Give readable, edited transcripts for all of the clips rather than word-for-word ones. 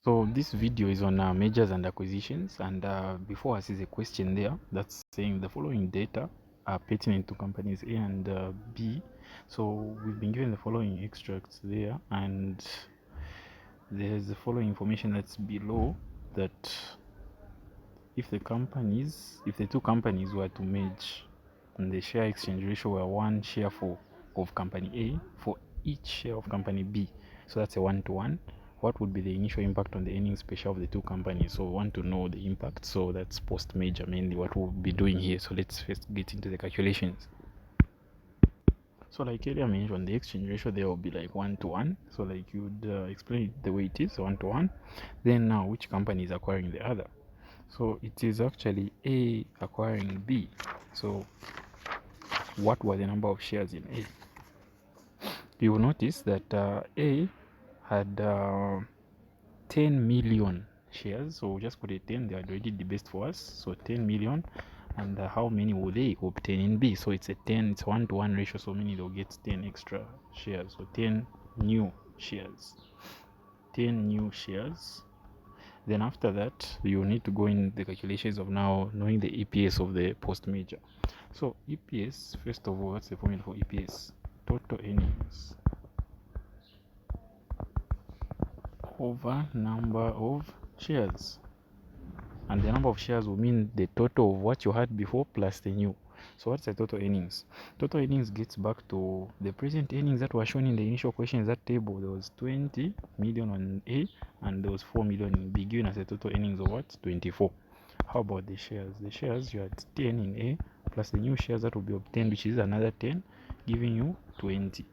So this video is on mergers and acquisitions, and before us is a question there that's saying the following data are pertinent to companies A and B. So we've been given the following extracts there, and there's the following information that's below that if the two companies were to merge and the share exchange ratio were 1 share of company A for each share of company B, so that's a 1-to-1, what would be the initial impact on the earnings per share of the two companies? So we want to know the impact, so that's post merger mainly what we'll be doing here. So let's first get into the calculations. So like earlier mentioned, the exchange ratio there will be like 1-to-1, so like you'd explain it the way it is, 1-to-1. Then now which company is acquiring the other? So it is actually A acquiring B. So what were the number of shares in A? You will notice that A had 10 million shares, so just put a 10, they had already the best for us, so 10 million. And how many will they obtain in B? So it's a 10, it's a 1-to-1 ratio, so meaning they'll get 10 extra shares, so 10 new shares. 10 new shares. Then after that, you need to go in the calculations of now knowing the EPS of the post merger. So EPS, first of all, what's the formula for EPS? Total earnings over number of shares, and the number of shares will mean the total of what you had before plus the new. So what's the total earnings? Total earnings gets back to the present earnings that were shown in the initial question in that table. There was 20 million on A and there was 4 million in B, giving us a total earnings of what? 24. How about the shares? The shares, you had 10 in A plus the new shares that will be obtained, which is another 10, giving you 20.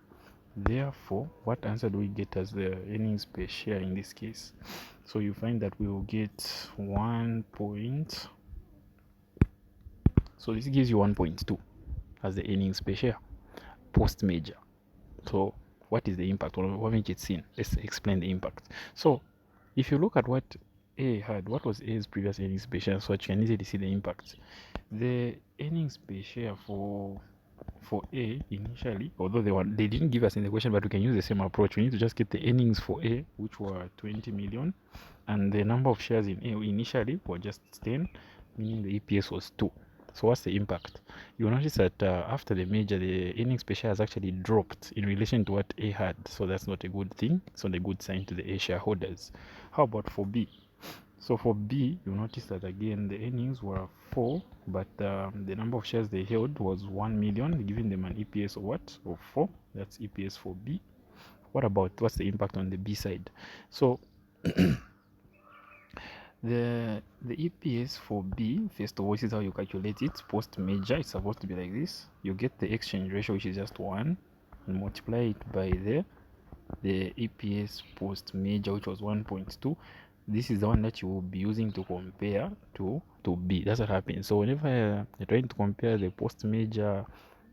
Therefore, what answer do we get as the earnings per share in this case? So you find that we will get 1 point. So this gives you 1.2 as the earnings per share post merger. So what is the impact? What haven't it seen? Let's explain the impact. So if you look at what A had, what was A's previous earnings per share, so you can easily see the impact. The earnings per share for A initially, although they didn't give us in the question, but we can use the same approach. We need to just get the earnings for A, which were 20 million, and the number of shares in A initially were just 10, meaning the EPS was 2. So what's the impact? You'll notice that after the merger, the earnings per share has actually dropped in relation to what A had. So that's not a good thing. It's not a good sign to the A shareholders. How about for B? So for B, you notice that again the earnings were 4, but the number of shares they held was 1 million, giving them an EPS of what? Of 4. That's EPS for B. What's the impact on the B side? So the EPS for B, first of all, this is how you calculate it. Post merger, it's supposed to be like this. You get the exchange ratio, which is just 1, and multiply it by the EPS post merger, which was 1.2. This is the one that you will be using to compare to B. That's what happens. So whenever you're trying to compare the post merger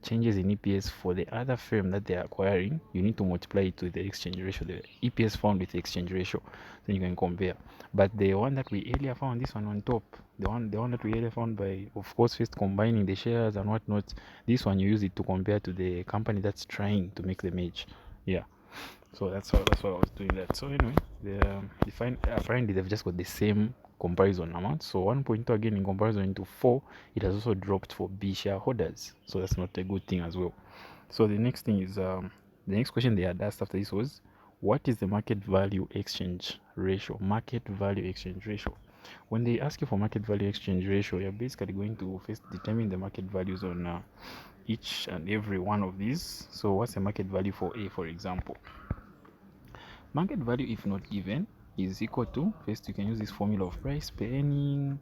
changes in EPS for the other firm that they're acquiring, you need to multiply it with the exchange ratio, the EPS found with the exchange ratio, then you can compare. But the one that we earlier found, this one on top, the one that we earlier found by, of course, first combining the shares and whatnot, this one you use it to compare to the company that's trying to make the merge. Yeah. So that's why I was doing that. So anyway, apparently they've just got the same comparison amount. So 1.2 again in comparison to 4, it has also dropped for B shareholders. So that's not a good thing as well. So the next thing is the next question they had asked after this was, what is the market value exchange ratio? Market value exchange ratio. When they ask you for market value exchange ratio, you're basically going to first determine the market values on each and every one of these. So what's the market value for A, for example? Market value, if not given, is equal to, first you can use this formula of price per earning.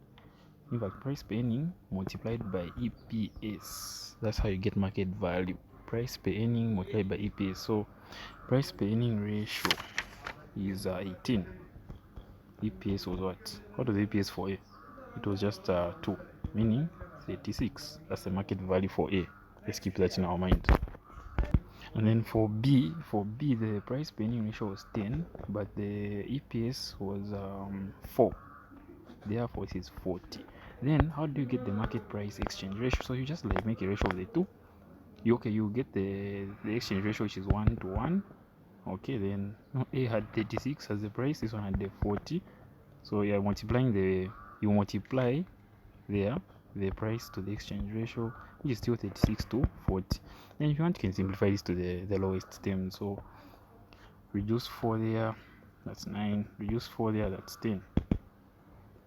In fact, price per earning multiplied by EPS. That's how you get market value. Price per earning multiplied by EPS. So price per earning ratio is 18. EPS was what? What was the EPS for A? It was just 2, meaning 36. That's the market value for A. Let's keep that in our mind. And then for B, the price per earning ratio was 10, but the EPS was 4. Therefore, it is 40. Then, how do you get the market price exchange ratio? So you just like make a ratio of the two. You get the exchange ratio, which is 1-to-1, Okay, then A had 36 as the price, this one had the 40. So you're multiplying you multiply there the price to the exchange ratio, which is still 36 to 40. And if you want, you can simplify this to the lowest term. So reduce 4 there, that's 9. Reduce 4 there, that's 10.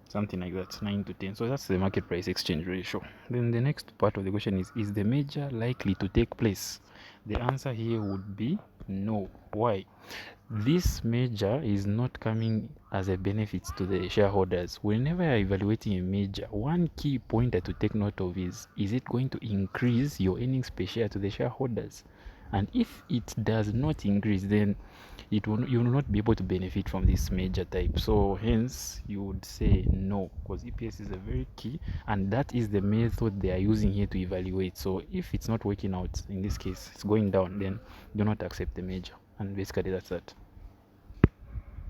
Something like that, 9 to 10. So that's the market price exchange ratio. Then the next part of the question is the merger likely to take place? The answer here would be no. Why? This merger is not coming as a benefit to the shareholders. Whenever you're evaluating a merger, one key pointer to take note of is it going to increase your earnings per share to the shareholders? And if it does not increase, then you will not be able to benefit from this merger type. So hence you would say no, because EPS is a very key, and that is the method they are using here to evaluate. So if it's not working out, in this case it's going down, then do not accept the merger. And basically that's that.